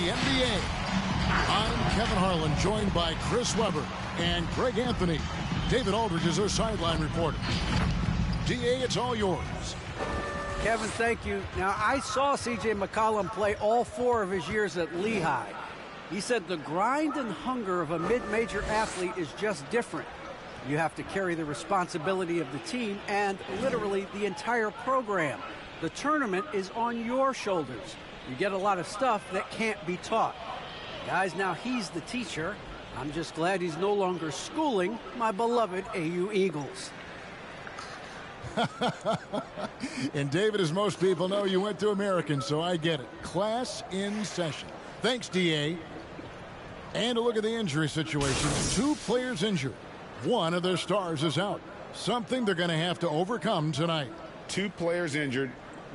the NBA. I'm Kevin Harlan, joined by Chris Webber and Greg Anthony. David Aldridge is our sideline reporter. DA, it's all yours. Kevin, thank you. Now, I saw C.J. McCollum play all 4 of his years at Lehigh. He said the grind and hunger of a mid-major athlete is just different. You have to carry the responsibility of the team and literally the entire program. The tournament is on your shoulders. You get a lot of stuff that can't be taught. Guys, now he's the teacher. I'm just glad he's no longer schooling my beloved AU Eagles. And David, as most people know, you went to American, so I get it. Class in session. Thanks, DA. And a look at the injury situation. 2 players injured. One of their stars is out. Something they're going to have to overcome tonight. 2 players injured.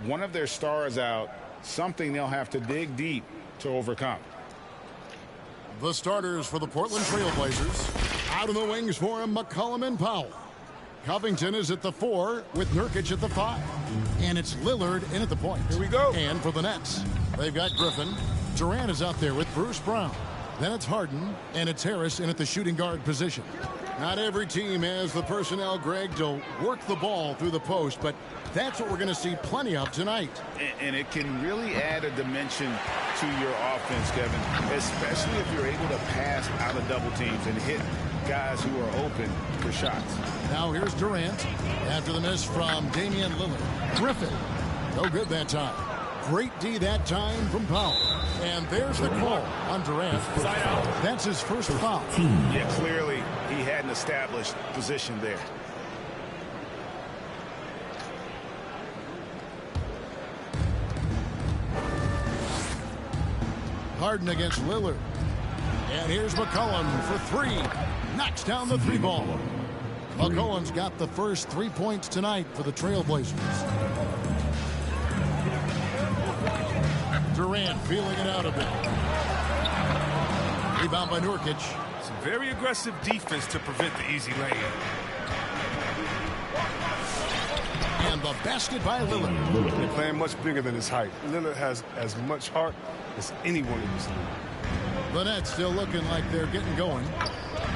One of their stars out. Something they'll have to dig deep to overcome. The starters for the Portland Trail Blazers. Out in the wings for him, McCollum and Powell. Covington is at the 4 with Nurkic at the 5. And it's Lillard in at the point. Here we go. And for the Nets, they've got Griffin. Durant is out there with Bruce Brown. Then it's Harden, and it's Harris in at the shooting guard position. Not every team has the personnel, Greg, to work the ball through the post, but that's what we're going to see plenty of tonight. And it can really add a dimension to your offense, Kevin, especially if you're able to pass out of double teams and hit guys who are open for shots. Now here's Durant after the miss from Damian Lillard. Griffin, no good that time. Great D that time from Powell. And there's the call on Durant. That's his first foul. Yeah, clearly he hadn't established position there. Harden against Lillard. And here's McCollum for 3. Knocks down the 3 ball. McCollum's got the first 3 points tonight for the Trailblazers. Durant feeling it out a bit. Rebound by Nurkic. Some very aggressive defense to prevent the easy layup. And the basket by Lillard. They're playing much bigger than his height. Lillard has as much heart as anyone in this league. The Nets still looking like they're getting going.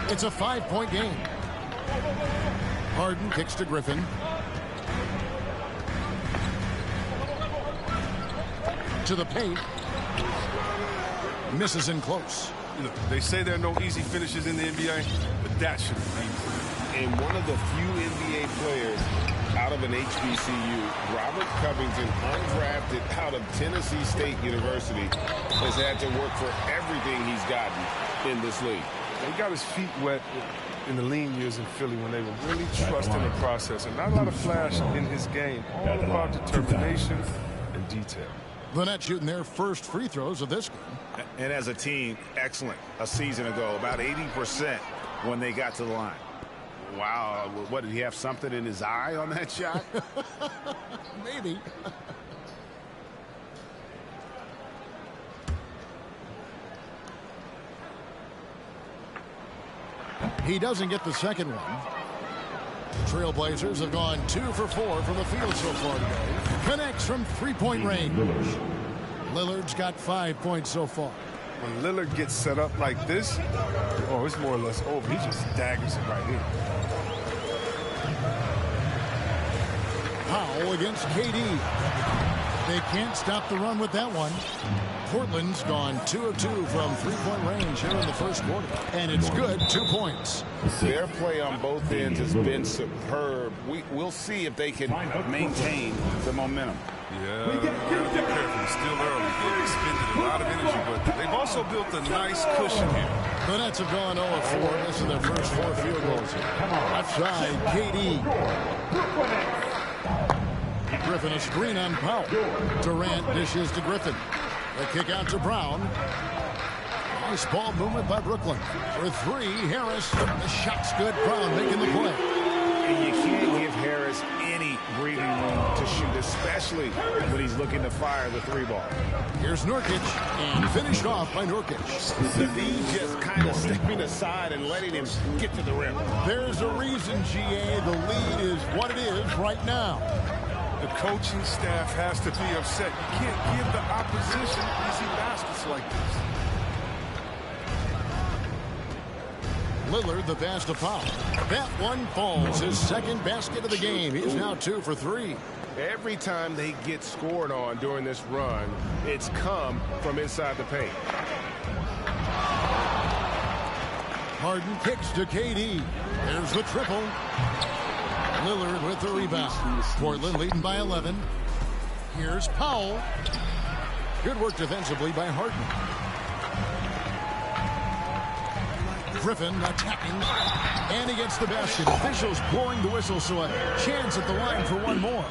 It's a 5-point game. Harden kicks to Griffin. To the paint. Misses in close. Look, they say there are no easy finishes in the NBA, but that should be easy. And one of the few NBA players out of an HBCU, Robert Covington, undrafted out of Tennessee State University, has had to work for everything he's gotten in this league. He got his feet wet in the lean years in Philly when they were really trusting the process, and not a lot of flash in his game. All about determination and detail. The Nets shooting their first free throws of this game. And as a team, excellent. A season ago, about 80% when they got to the line. Wow, what, did he have something in his eye on that shot? Maybe. He doesn't get the second one. Trailblazers have gone 2 for 4 from the field so far today. Connects from 3-point range. Lillard's got 5 points so far. When Lillard gets set up like this, oh, it's more or less over. He just daggers it right in. Powell against KD. They can't stop the run with that one. Portland's gone 2 of 2 from 3-point range here in the first quarter. And it's good, 2 points. Their play on both ends has been superb. We'll see if they can maintain the momentum. Yeah, you gotta be careful. It's still early. They've expended a lot of energy, but they've also built a nice cushion here. The Nets have gone 0 of 4. This is their first 4 field goals. Left side, KD. Griffin a screen on Powell. Durant dishes to Griffin. The kick out to Brown. Nice ball movement by Brooklyn. For 3, Harris. The shot's good. Brown making the play. And you can't give Harris any breathing room to shoot, especially when he's looking to fire the 3 ball. Here's Nurkic, and finished off by Nurkic. The D just kind of stepping aside and letting him get to the rim. There's a reason, GA, the lead is what it is right now. The coaching staff has to be upset. You can't give the opposition easy baskets like this. Lillard the pass to Powell. That one falls. His second basket of the game. He's now 2 for 3. Every time they get scored on during this run, it's come from inside the paint. Harden kicks to KD. There's the triple. Lillard with the rebound. Portland leading by 11. Here's Powell. Good work defensively by Harden. Griffin attacking. And he gets the basket. Officials blowing the whistle, so a chance at the line for one more.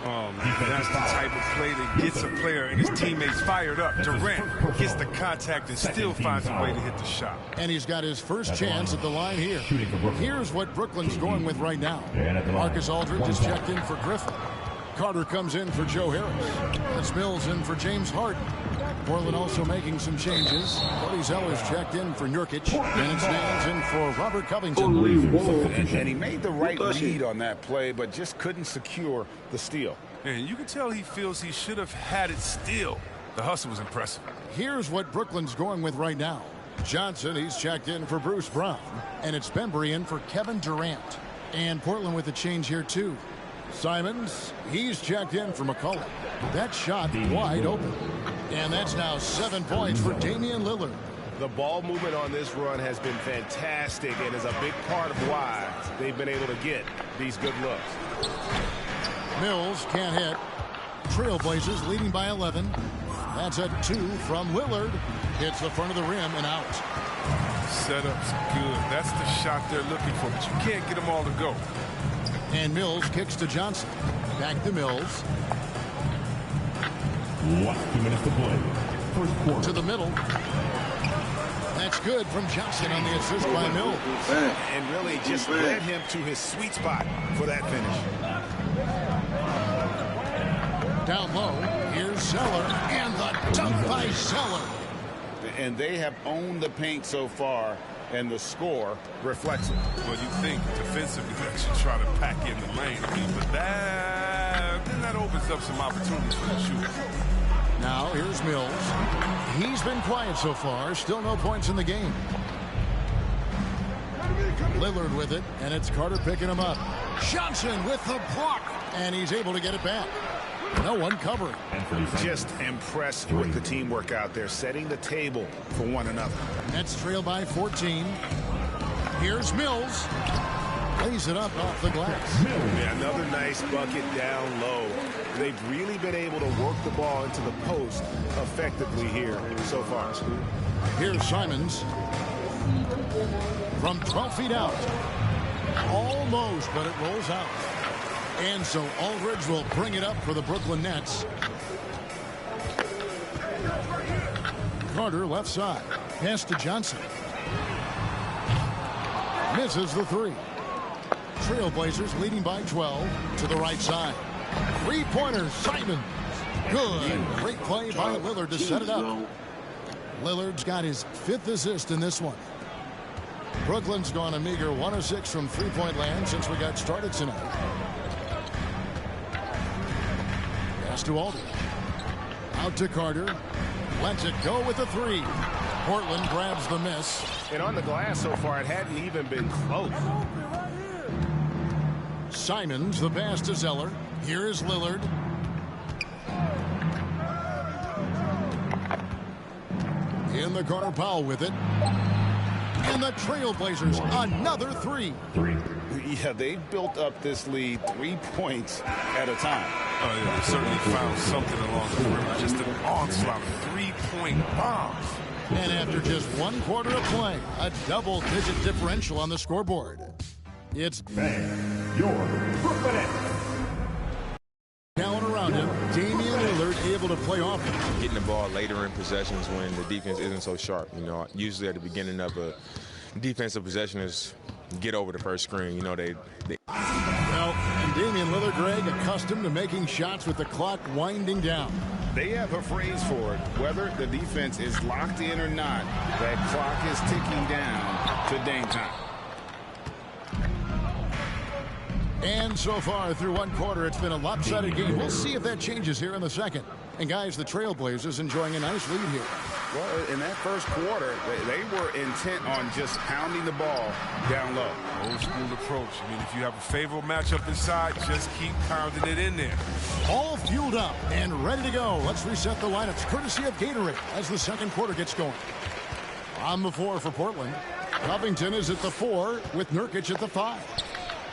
That's the type of play that gets a player and his teammates fired up. Durant gets the contact and still finds a way to hit the shot. And he's got his first chance at the line here. Here's what Brooklyn's going with right now. Marcus Aldridge is checked in for Griffin. Carter comes in for Joe Harris. That's Mills in for James Harden. Portland also making some changes. Cody Zeller's checked in for Nurkic. Dennis Nance in for Robert Covington. And he made the right read on that play, but just couldn't secure the steal. And you can tell he feels he should have had it still. The hustle was impressive. Here's what Brooklyn's going with right now. Johnson, he's checked in for Bruce Brown. And it's Bembry in for Kevin Durant. And Portland with a change here, too. Simons, he's checked in for McCollum. That shot wide open. And that's now 7 points for Damian Lillard. The ball movement on this run has been fantastic and is a big part of why they've been able to get these good looks. Mills can't hit. Trailblazers leading by 11. That's a 2 from Lillard. Hits the front of the rim and out. Setup's good. That's the shot they're looking for, but you can't get them all to go. And Mills kicks to Johnson. Back to Mills. 2 minutes to play. First quarter. To the middle. That's good from Johnson on the assist by Mills. And really just led him to his sweet spot for that finish. Down low, here's Zeller, and the dunk by Zeller. And they have owned the paint so far, and the score reflects it. Well, you think defensively that should try to pack in the lane, but that opens up some opportunities for the shooter. Now here's Mills. He's been quiet so far. Still no points in the game. Lillard with it, and it's Carter picking him up. Johnson with the block, and he's able to get it back. No one covering. Just impressed with the teamwork out there, setting the table for one another. Nets trail by 14. Here's Mills. Lays it up off the glass. Yeah, another nice bucket down low. They've really been able to work the ball into the post effectively here so far. Here's Simons. From 12 feet out. Almost, but it rolls out. And so Aldridge will bring it up for the Brooklyn Nets. Carter left side. Pass to Johnson. Misses the 3. Trailblazers leading by 12 to the right side. 3-pointer, Simons. Good. Great play by Lillard to set it up. Lillard's got his 5th assist in this one. Brooklyn's gone a meager 1 of 6 from three-point land since we got started tonight. Pass to Aldridge. Out to Carter. Lets it go with the 3. Portland grabs the miss. And on the glass so far, it hadn't even been close. Simons, the pass to Zeller. Here is Lillard. In the corner, Powell with it. And the Trailblazers, another 3. Yeah, they've built up this lead 3 points at a time. Oh, yeah, they certainly found something along the perimeter. Just an onslaught of 3-point bombs. And after just 1 quarter of play, a double-digit differential on the scoreboard. It's Bang. Your Brooklyn Nets. down around him. Damian Lillard able to play off him. Getting the ball later in possessions when the defense isn't so sharp. You know, usually at the beginning of a defensive possession is get over the first screen. You know, they Well, and Damian Lillard, Greg, accustomed to making shots with the clock winding down. They have a phrase for it. Whether the defense is locked in or not, that clock is ticking down to Dame time. And so far through 1 quarter, it's been a lopsided game. We'll see if that changes here in the second. And guys, the Trailblazers enjoying a nice lead here. Well, in that first quarter, they were intent on just pounding the ball down low. Old school approach. I mean, if you have a favorable matchup inside, just keep pounding it in there. All fueled up and ready to go. Let's reset the lineups courtesy of Gatorade as the second quarter gets going. On the floor for Portland, Covington is at the 4 with Nurkic at the 5.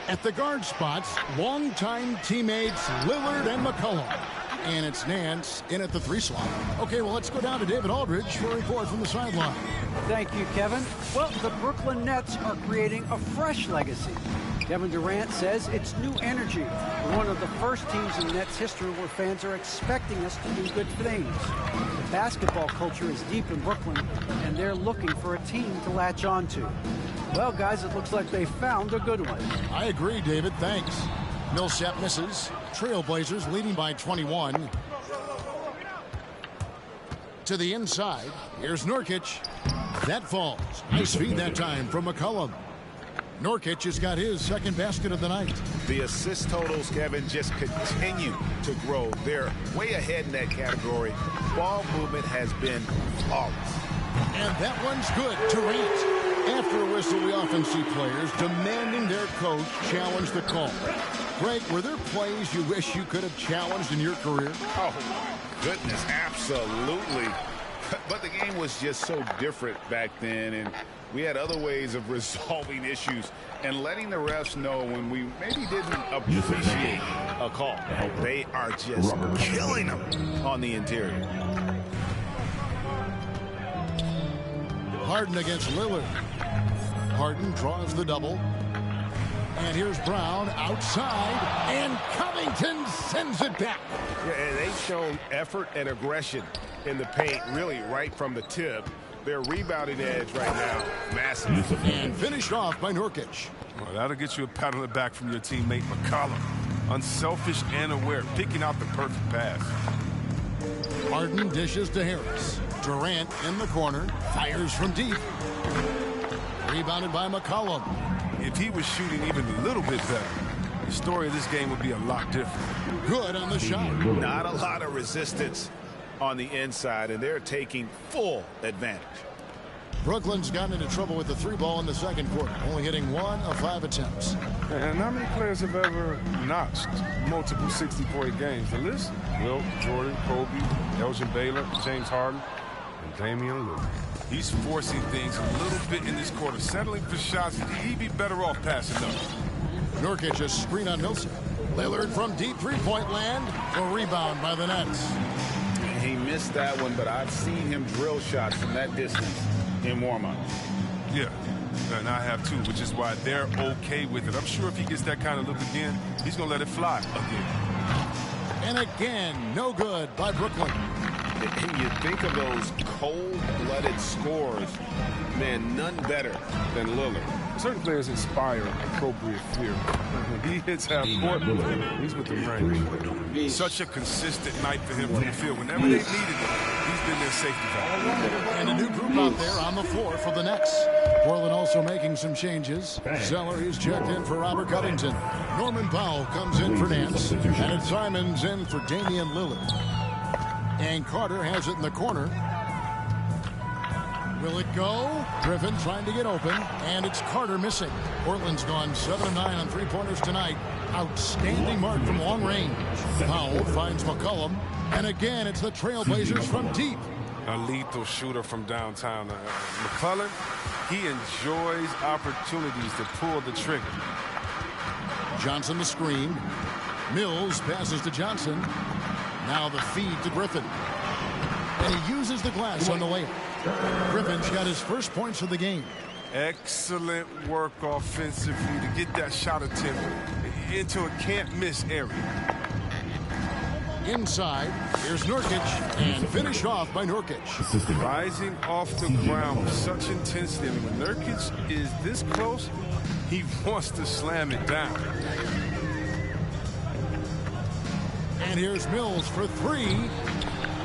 At the guard spots, longtime teammates Lillard and McCollum. And it's Nance in at the 3 slot. Okay, well, let's go down to David Aldridge for a report from the sideline. Thank you, Kevin. Well, the Brooklyn Nets are creating a fresh legacy. Kevin Durant says it's new energy. We're one of the first teams in Nets history where fans are expecting us to do good things. The basketball culture is deep in Brooklyn, and they're looking for a team to latch on to. Well, guys, it looks like they found a good one. I agree, David. Thanks. Millsap misses. Trailblazers leading by 21. To the inside. Here's Nurkic. That falls. Nice feed that time from McCollum. Nurkic has got his second basket of the night. The assist totals, Kevin, just continue to grow. They're way ahead in that category. Ball movement has been flawless. And that one's good. Durant. After a whistle, we often see players demanding their coach challenge the call. Greg, were there plays you wish you could have challenged in your career? Oh, my goodness, absolutely. But the game was just so different back then, and we had other ways of resolving issues and letting the refs know when we maybe didn't appreciate a call. They are just killing them on the interior. Harden against Lillard. Harden draws the double. And here's Brown outside, and Covington sends it back. Yeah, and they've shown effort and aggression in the paint, really right from the tip. Their rebounding edge right now, massive. And finished off by Nurkic. Well, that'll get you a pat on the back from your teammate McCollum. Unselfish and aware, picking out the perfect pass. Harden dishes to Harris. Durant in the corner, fires from deep. Rebounded by McCollum. If he was shooting even a little bit better, the story of this game would be a lot different. Good on the shot. Not a lot of resistance on the inside, and they're taking full advantage. Brooklyn's gotten into trouble with the 3 ball in the second quarter, only hitting 1 of 5 attempts. And how many players have ever notched multiple 60-point games? The list? Wilt, Jordan, Kobe, Elgin Baylor, James Harden, and Damian Lillard. He's forcing things a little bit in this quarter, settling for shots. He'd be better off passing them. Nurkic a screen on Millsap. Lillard from deep 3-point land. A rebound by the Nets. He missed that one, but I've seen him drill shots from that distance in warm-up. Yeah, and I have too, which is why they're okay with it. I'm sure if he gets that kind of look again, he's going to let it fly again. And again, no good by Brooklyn. You think of those cold-blooded scores, man, none better than Lillard. Certain players inspire appropriate fear. When he hits half court, he's with the range. Such a consistent night for him from the field. Whenever they needed him, he's been their safety valve. And a new group out there on the floor for the Nets. Portland also making some changes. Zeller is checked in for Robert Covington. Norman Powell comes in for Nance. And it's Simons in for Damian Lillard. And Carter has it in the corner. Will it go? Griffin trying to get open, and it's Carter missing. Portland's gone 7 of 9 on 3-pointers tonight. Outstanding mark from long range. Powell finds McCollum, and again it's the Trailblazers from deep. A lethal shooter from downtown. McCollum, he enjoys opportunities to pull the trigger. Johnson the screen. Mills passes to Johnson. Now the feed to Griffin. And he uses the glass on the layup. Griffin's got his first points of the game. Excellent work offensively to get that shot attempt into a can't-miss area. Inside, here's Nurkic, and finished off by Nurkic. Rising off the ground with such intensity. I mean, when Nurkic is this close, he wants to slam it down. And here's Mills for 3.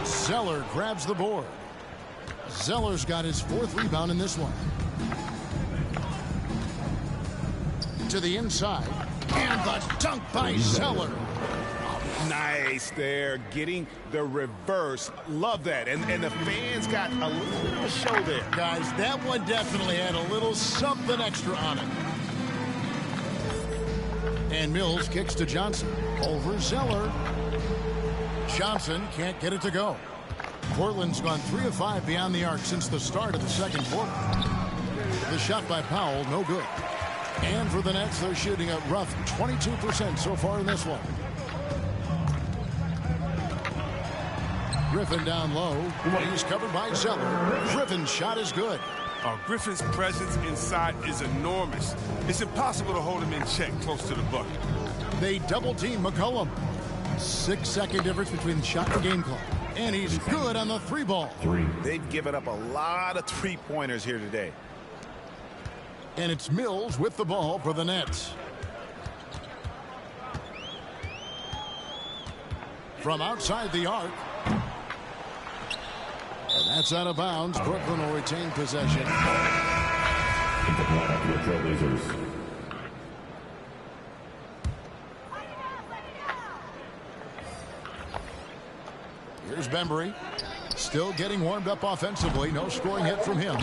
Zeller grabs the board. Zeller's got his 4th rebound in this one. To the inside. And the dunk by Zeller. A Nice there, getting the reverse. Love that. And the fans got a little bit of a show there. Guys, that one definitely had a little something extra on it. And Mills kicks to Johnson. Over Zeller. Johnson can't get it to go. Portland's gone 3 of 5 beyond the arc since the start of the second quarter. The shot by Powell, no good. And for the Nets, they're shooting a rough 22% so far in this one. Griffin down low. He's covered by Zeller. Griffin's shot is good. Griffin's presence inside is enormous. It's impossible to hold him in check close to the bucket. They double-team McCollum. 6-second difference between the shot and game clock. And he's good on the 3-ball. They've given up a lot of three-pointers here today. And it's Mills with the ball for the Nets. From outside the arc. And that's out of bounds. Brooklyn will retain possession. Here's Bembry. Still getting warmed up offensively. No scoring hit from him.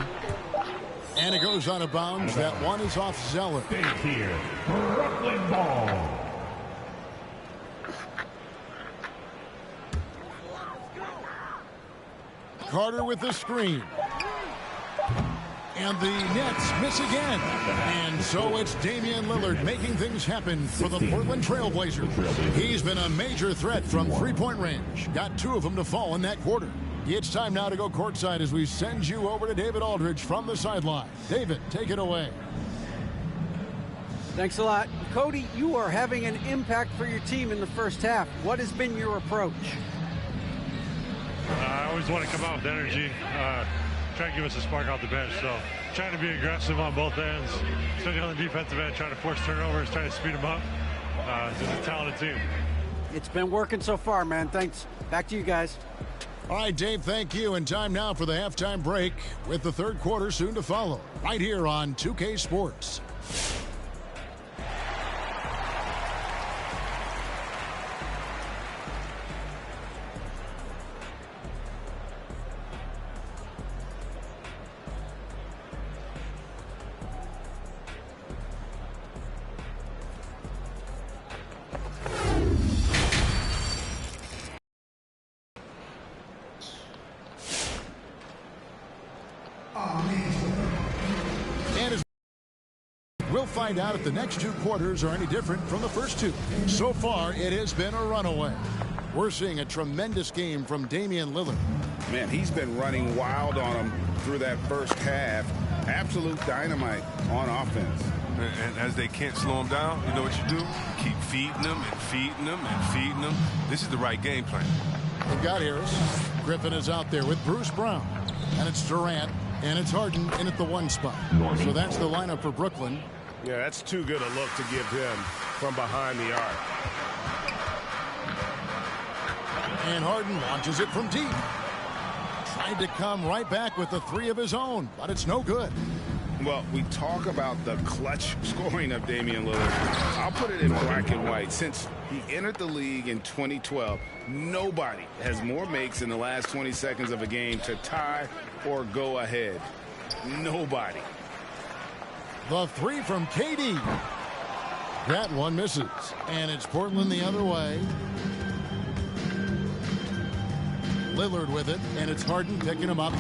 And it goes out of bounds. That one is off Zeller. Here, Brooklyn ball. Carter with the screen. And the Nets miss again. And so it's Damian Lillard making things happen for the Portland Trailblazers. He's been a major threat from three-point range. Got 2 of them to fall in that quarter. It's time now to go courtside as we send you over to David Aldridge from the sideline. David, take it away. Thanks a lot. Cody, you are having an impact for your team in the first half. What has been your approach? I always want to come out with energy, try to give us a spark off the bench. So trying to be aggressive on both ends, especially on the defensive end, trying to force turnovers, trying to speed them up. It's a talented team. It's been working so far, man. Thanks. Back to you guys. All right, Dave, thank you. And time now for the halftime break with the third quarter soon to follow right here on 2K Sports. We'll find out if the next 2 quarters are any different from the first 2. So far, it has been a runaway. We're seeing a tremendous game from Damian Lillard. Man, he's been running wild on him through that first half. Absolute dynamite on offense. And as they can't slow him down, you know what you do? Keep feeding them and feeding them and feeding them. This is the right game plan. They've got Harris. Griffin is out there with Bruce Brown. And it's Durant. And it's Harden in at the 1 spot. So that's the lineup for Brooklyn. Yeah, that's too good a look to give him from behind the arc. And Harden launches it from deep. Tried to come right back with the 3 of his own, but it's no good. Well, we talk about the clutch scoring of Damian Lillard. I'll put it in black and white. Since he entered the league in 2012, nobody has more makes in the last 20 seconds of a game to tie or go ahead. Nobody. The 3 from KD. That one misses. And it's Portland the other way. Lillard with it. And it's Harden picking him up.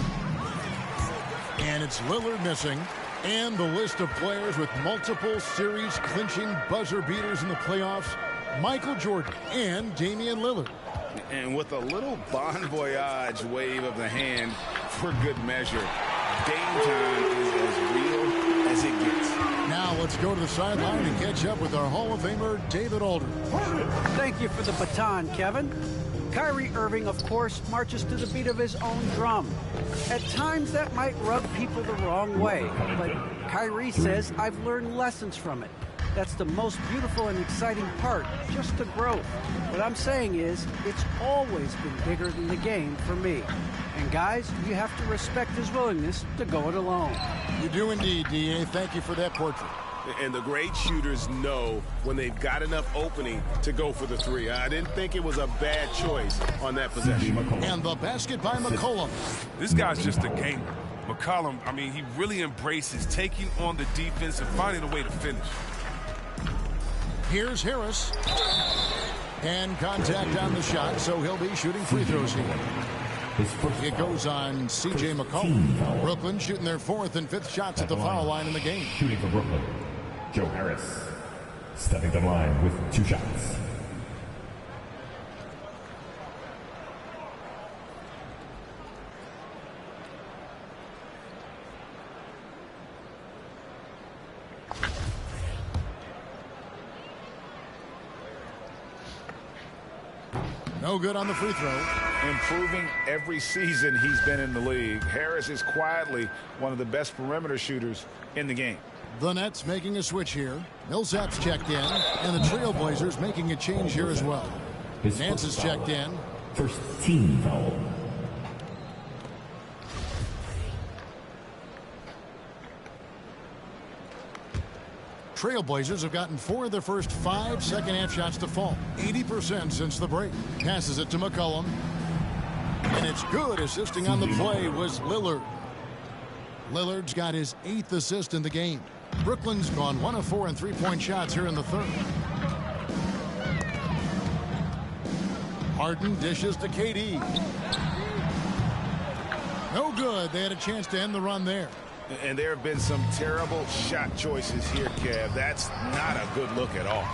And it's Lillard missing. And the list of players with multiple series clinching buzzer beaters in the playoffs. Michael Jordan and Damian Lillard. And with a little bon voyage wave of the hand for good measure. Dame time is as real as it gets. Now let's go to the sideline and catch up with our Hall of Famer, David Aldridge. Thank you for the baton, Kevin. Kyrie Irving, of course, marches to the beat of his own drum. At times, that might rub people the wrong way, but Kyrie says, I've learned lessons from it. That's the most beautiful and exciting part, just the growth. What I'm saying is, it's always been bigger than the game for me. And guys, you have to respect his willingness to go it alone. You do indeed, D.A. Thank you for that portrait. And the great shooters know when they've got enough opening to go for the three. I didn't think it was a bad choice on that possession. And the basket by McCollum. This guy's just a gamer. McCollum, I mean, he really embraces taking on the defense and finding a way to finish. Here's Harris. And contact on the shot, so he'll be shooting free throws here. It goes on C.J. McCollum. Brooklyn shooting their 4th and 5th shots at the foul line in the game. Shooting for Brooklyn, Joe Harris. Stepping to the line with 2 shots. No good on the free throw. Improving every season he's been in the league. Harris is quietly one of the best perimeter shooters in the game. The Nets making a switch here. Millsap's checked in, and the Trailblazers making a change here as well. Nance is checked in. First team foul. Trailblazers have gotten 4 of their first 5 second-half shots to fall. 80% since the break. Passes it to McCollum. And it's good. Assisting on the play was Lillard. Lillard's got his 8th assist in the game. Brooklyn's gone 1 of 4 in 3-point shots here in the 3rd. Harden dishes to KD. No good. They had a chance to end the run there. And there have been some terrible shot choices here, Kev. That's not a good look at all.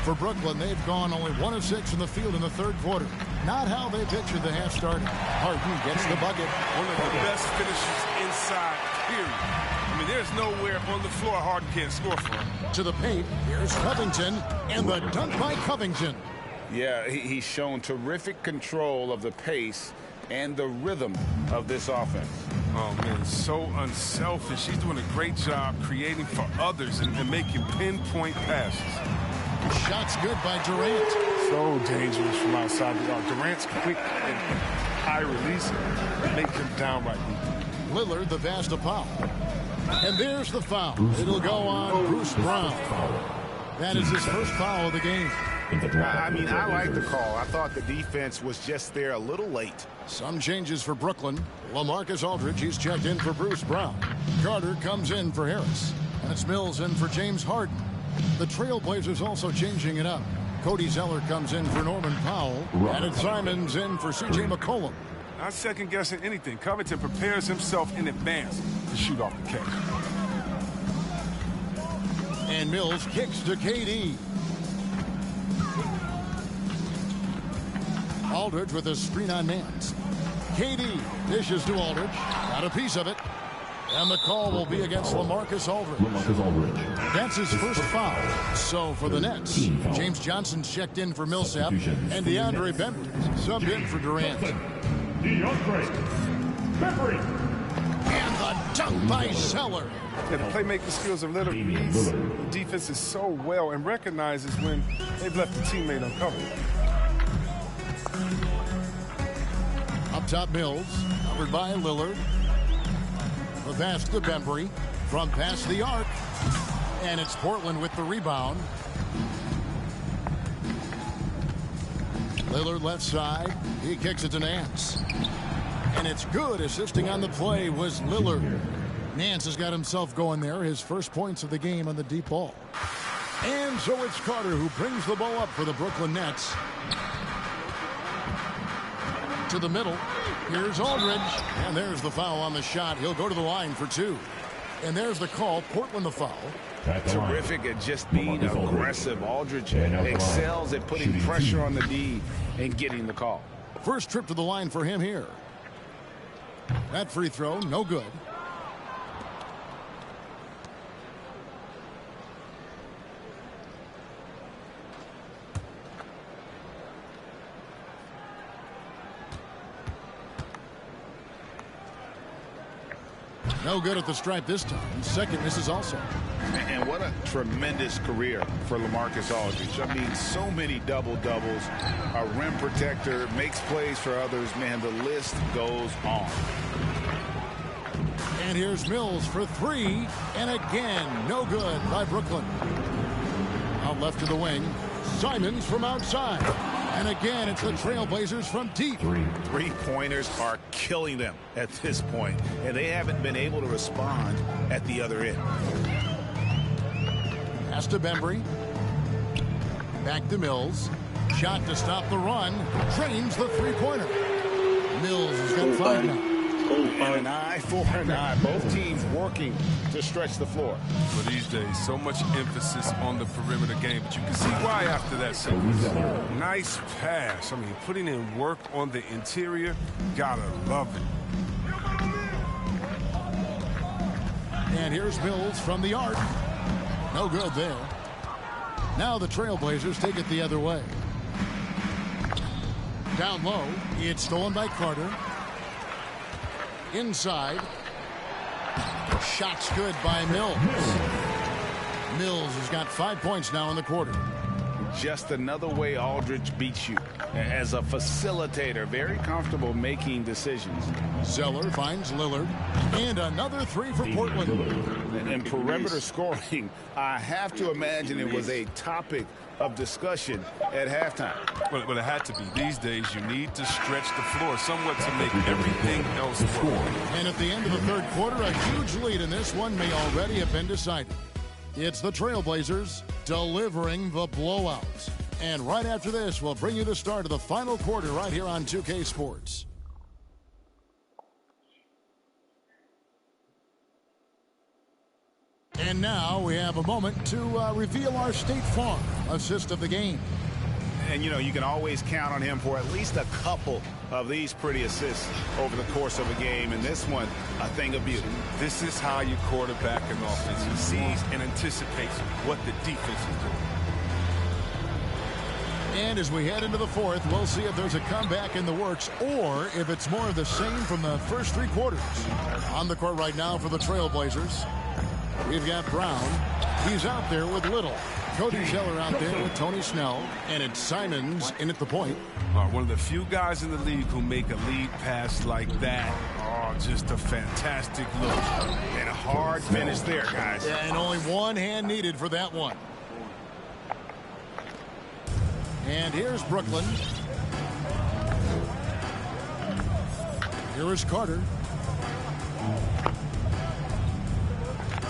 For Brooklyn, they've gone only 1 of 6 from the field in the 3rd quarter. Not how they pictured the half started. Harden gets the bucket. One of the best finishers inside, period. I mean, there's nowhere on the floor Harden can't score from. To the paint, here's Covington, and the dunk by Covington. Yeah, he's shown terrific control of the pace and the rhythm of this offense. Oh, man, so unselfish. He's doing a great job creating for others and making pinpoint passes. Shots good by Durant. So dangerous from outside the arc. Durant's quick and high release make him downright weak. Lillard, the pass to Powell. And there's the foul. It'll go on Bruce Brown. That is his first foul of the game. I mean, I like the call. I thought the defense was just there a little late. Some changes for Brooklyn. LaMarcus Aldridge, he's checked in for Bruce Brown. Carter comes in for Harris. And it's Mills in for James Harden. The Trailblazers also changing it up. Cody Zeller comes in for Norman Powell. And it's Simons in for C.J. McCollum. Not second-guessing anything. Covington prepares himself in advance to shoot off the catch. And Mills kicks to KD. Aldridge with a screen on Nance. KD dishes to Aldridge. Got a piece of it. And the call will be against LaMarcus Aldridge. That's his first foul. So for the Nets, James Johnson's checked in for Millsap. And DeAndre Bembry subbed in for Durant. DeAndre Bembry. And the dunk by Zeller. Yeah, the playmaking skills of Lillard reads the defenses so well and recognizes when they've left the teammate uncovered. Up top, Mills, covered by Lillard. The pass to Bembry from past the arc. And it's Portland with the rebound. Lillard left side. He kicks it to Nance. And it's good. Assisting on the play was Lillard. Nance has got himself going there. His first points of the game on the deep ball. And so it's Carter who brings the ball up for the Brooklyn Nets. To the middle. Here's Aldridge. And there's the foul on the shot. He'll go to the line for 2. And there's the call. Portland the foul. Terrific at just being aggressive. Aldridge excels at putting pressure on the D and getting the call. First trip to the line for him here. That free throw, no good. No good at the stripe this time. Second misses also. And what a tremendous career for LaMarcus Aldridge. I mean, so many double-doubles. A rim protector, makes plays for others. Man, the list goes on. And here's Mills for three. And again, no good by Brooklyn. Out left to the wing. Simons from outside. And again, it's the Trailblazers from deep. Three-pointers are killing them at this point, and they haven't been able to respond at the other end. Pass to Bembry. Back to Mills. Shot to stop the run. Drains the three-pointer. Mills has got 5 now. And an eye for an eye. Both teams working to stretch the floor. For these days, so much emphasis on the perimeter game, but you can see why after that sequence. Nice pass. I mean, putting in work on the interior, gotta love it. And here's Mills from the arc. No good there. Now the Trailblazers take it the other way. Down low, it's stolen by Carter. Inside. Shot's good by Mills. Mills has got 5 points now in the quarter. Just another way Aldridge beats you. As a facilitator, very comfortable making decisions. Zeller finds Lillard. And another three for Portland. And perimeter scoring, I have to imagine it was a topic of discussion at halftime. Well, it had to be. These days, you need to stretch the floor somewhat to make everything else work. And at the end of the third quarter, a huge lead in this one may already have been decided. It's the Trailblazers delivering the blowouts. And right after this, we'll bring you the start of the final quarter right here on 2K Sports. And now we have a moment to reveal our State Farm assist of the game. And, you know, you can always count on him for at least a couple of these pretty assists over the course of a game. And this one, a thing of beauty. This is how you quarterback an offense. He sees and anticipates what the defense is doing. And as we head into the fourth, we'll see if there's a comeback in the works or if it's more of the same from the first three quarters. On the court right now for the Trailblazers, we've got Brown. He's out there with Little. Cody Zeller out there with Tony Snell. And it's Simons in at the point. One of the few guys in the league who make a lead pass like that. Oh, just a fantastic look. And a hard finish there, guys. Yeah, and only one hand needed for that one. And here's Brooklyn. Here is Carter.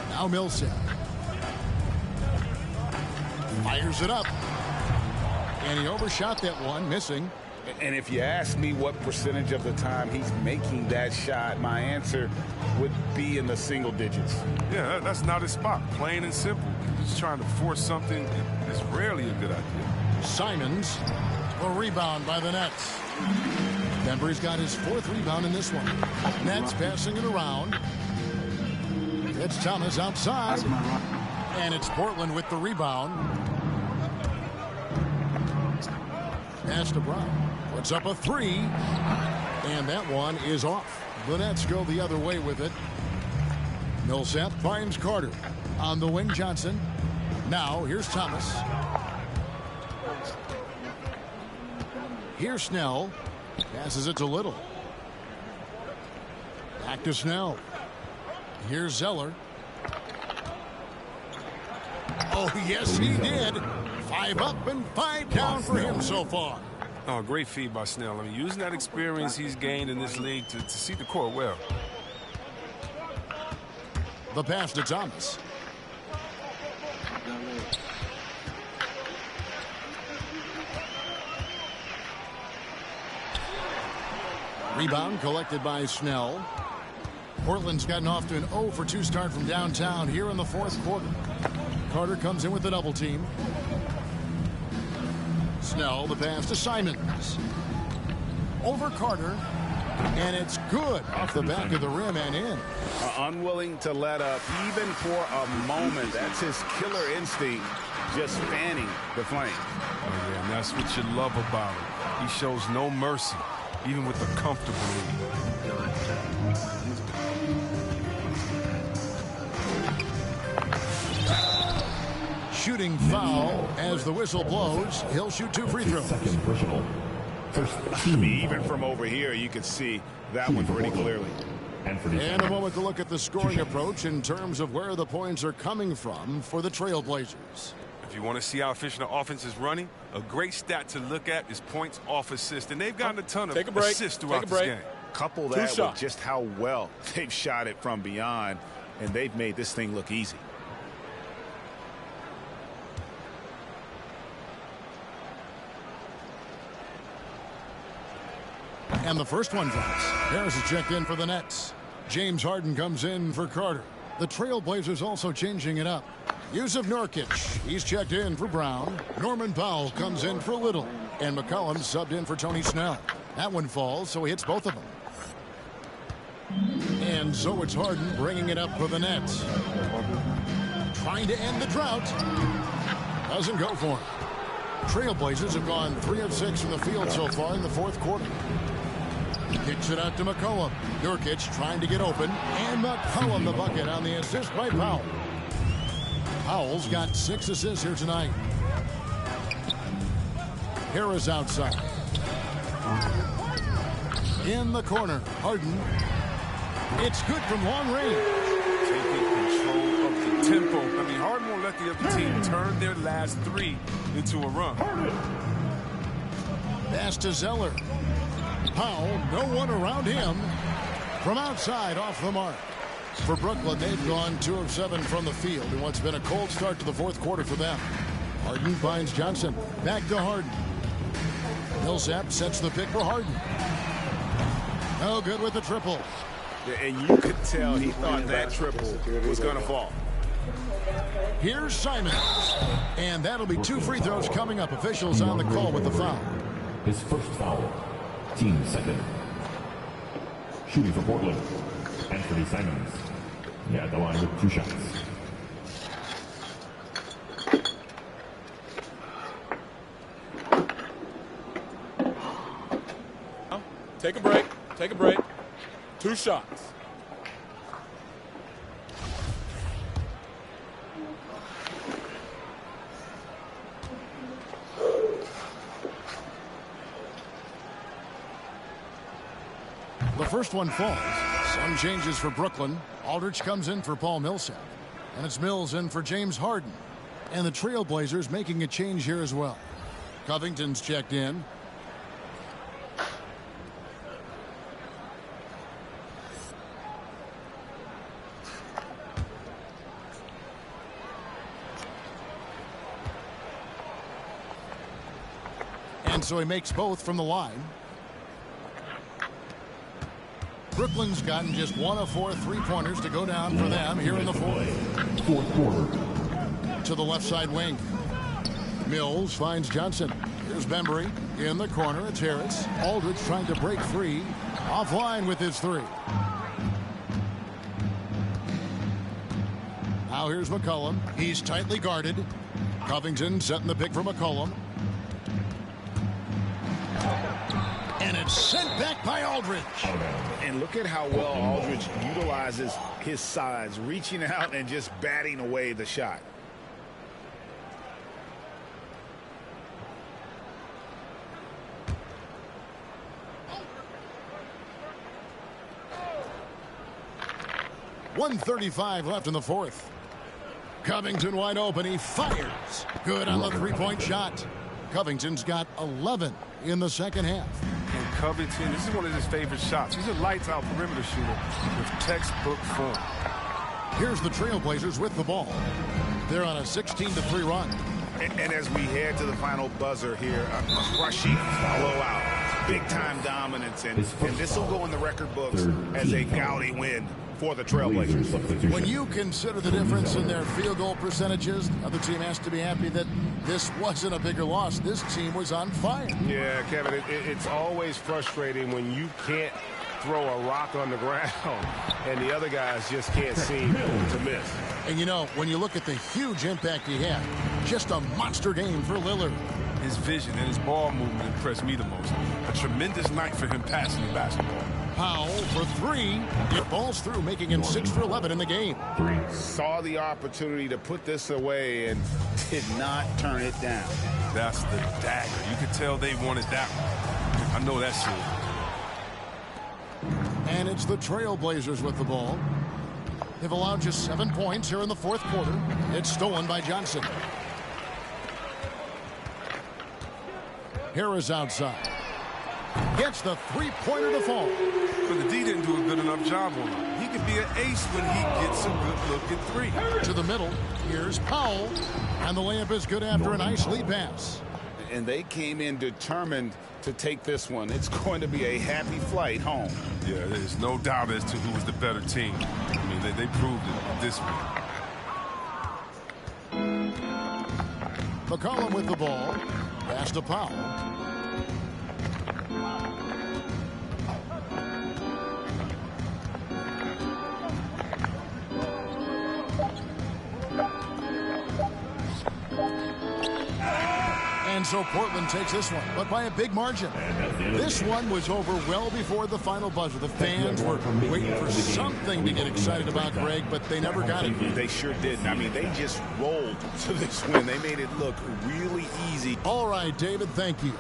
Now Millsap. Fires it up. And he overshot that one, missing. And if you ask me what percentage of the time he's making that shot, my answer would be in the single digits. Yeah, that's not his spot. Plain and simple. Just trying to force something is rarely a good idea. Simons, a rebound by the Nets. Bembry's got his fourth rebound in this one. Nets passing it around. It's Thomas outside. And it's Portland with the rebound. Pass to Brown. Puts up a three. And that one is off. The Nets go the other way with it. Millsap finds Carter. On the wing, Johnson. Now, here's Thomas. Here's Snell. Passes it to Little. Back to Snell. Here's Zeller. Oh, yes, he did. 5 up and 5 down for him so far. Oh, great feed by Snell. I mean, using that experience he's gained in this league to see the court well. The pass to Thomas. Rebound collected by Snell. Portland's gotten off to an 0 for 2 start from downtown here in the fourth quarter. Carter comes in with the double team. Snell, the pass to Simons. Over Carter. And it's good off the back of the rim and in. Unwilling to let up even for a moment. That's his killer instinct, just fanning the flame. Oh, yeah, and that's what you love about him. He shows no mercy, even with a comfortable lead. Shooting foul as the whistle blows. He'll shoot 2 free throws. Second personal. First I mean, even from over here, you could see that one pretty clearly. And a moment to look at the scoring approach in terms of where the points are coming from for the Trailblazers. If you want to see how efficient the offense is running, a great stat to look at is points off assist. And they've gotten a ton of assists throughout this game. Couple that with just how well they've shot it from beyond, and they've made this thing look easy. And the first one drops. Harris is checked in for the Nets. James Harden comes in for Carter. The Trailblazers also changing it up. Yusuf Nurkic, he's checked in for Brown. Norman Powell comes in for Little. And McCollum subbed in for Tony Snell. That one falls, so he hits both of them. And so it's Harden bringing it up for the Nets. Trying to end the drought. Doesn't go for him. Trailblazers have gone 3 of 6 from the field so far in the fourth quarter. Kicks it out to McCollum. Nurkic trying to get open. And McCollum the bucket on the assist by Powell. Powell's got 6 assists here tonight. Harris outside. In the corner. Harden. It's good from long range. Taking control of the tempo. I mean, Harden won't let the other team turn their last 3 into a run. Pass to Zeller. Powell, no one around him. From outside, off the mark. For Brooklyn, they've gone 2 of 7 from the field in what's been a cold start to the fourth quarter for them. Harden finds Johnson. Back to Harden. Millsap sets the pick for Harden. No good with the triple. And you could tell he thought that triple was going to fall. Here's Simons. And that'll be 2 free throws coming up. Officials on the call with the foul. His first foul. Team second. Shooting for Portland. Anthony Simons. Yeah, the line with 2 shots. Take a break. Take a break. 2 shots. The first one falls. Some changes for Brooklyn. Aldridge comes in for Paul Millsap. And it's Mills in for James Harden. And the Trailblazers making a change here as well. Covington's checked in. And so he makes both from the line. Brooklyn's gotten just 1 of 4 3-pointers to go down for them here in the fourth quarter. To the left side wing. Mills finds Johnson. Here's Bembry in the corner. It's Harris. Aldridge trying to break free. Offline with his 3. Now here's McCollum. He's tightly guarded. Covington setting the pick for McCollum. And it's sent back by Aldridge. And look at how well Aldridge utilizes his size, reaching out and just batting away the shot. .135 left in the fourth. Covington wide open. He fires. Good on the 3-point shot. Covington's got 11 in the second half. And Covington, this is one of his favorite shots. He's a lights-out perimeter shooter with textbook form. Here's the Trailblazers with the ball. They're on a 16-3 run. And as we head to the final buzzer here, a crushing blowout, big-time dominance, and this will go in the record books as a gaudy win for the Trailblazers. When you consider the difference in their field goal percentages, the other team has to be happy that this wasn't a bigger loss. This team was on fire. Yeah, Kevin, it's always frustrating when you can't throw a rock on the ground and the other guys just can't seem to miss. And you know, when you look at the huge impact he had, just a monster game for Lillard. His vision and his ball movement impressed me the most. A tremendous night for him passing the basketball. Powell for 3. It falls through, making him 6 for 11 in the game. Saw the opportunity to put this away and did not turn it down. That's the dagger. You could tell they wanted that one. I know that's it. And it's the Trailblazers with the ball. They've allowed just 7 points here in the fourth quarter. It's stolen by Johnson. Harris outside. Gets the three-pointer to fall. But the D didn't do a good enough job on him. He could be an ace when he gets a good look at three. To the middle. Here's Powell. And the layup is good after a nice lead pass. And they came in determined to take this one. It's going to be a happy flight home. Yeah, there's no doubt as to who was the better team. I mean, they proved it this week. McCollum with the ball. Pass to Powell. And so Portland takes this one, but by a big margin. This one was over well before the final buzzer. The fans were waiting for something to get excited about, Greg, but they never got it. They sure didn't. I mean, they just rolled to this win. They made it look really easy. All right, David, thank you.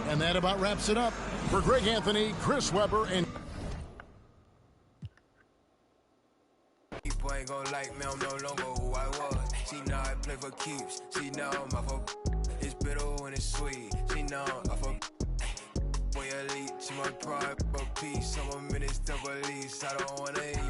And that about wraps it up. For Greg Anthony, Chris Webber, and... People ain't gonna like me, I'm no longer who I was. See, now I play for keeps. See, now I'm off of... It's bitter when it's sweet. See, now I'm off of... Boy, elite. See, my pride, but peace. I'm a minister of police. I don't wanna hear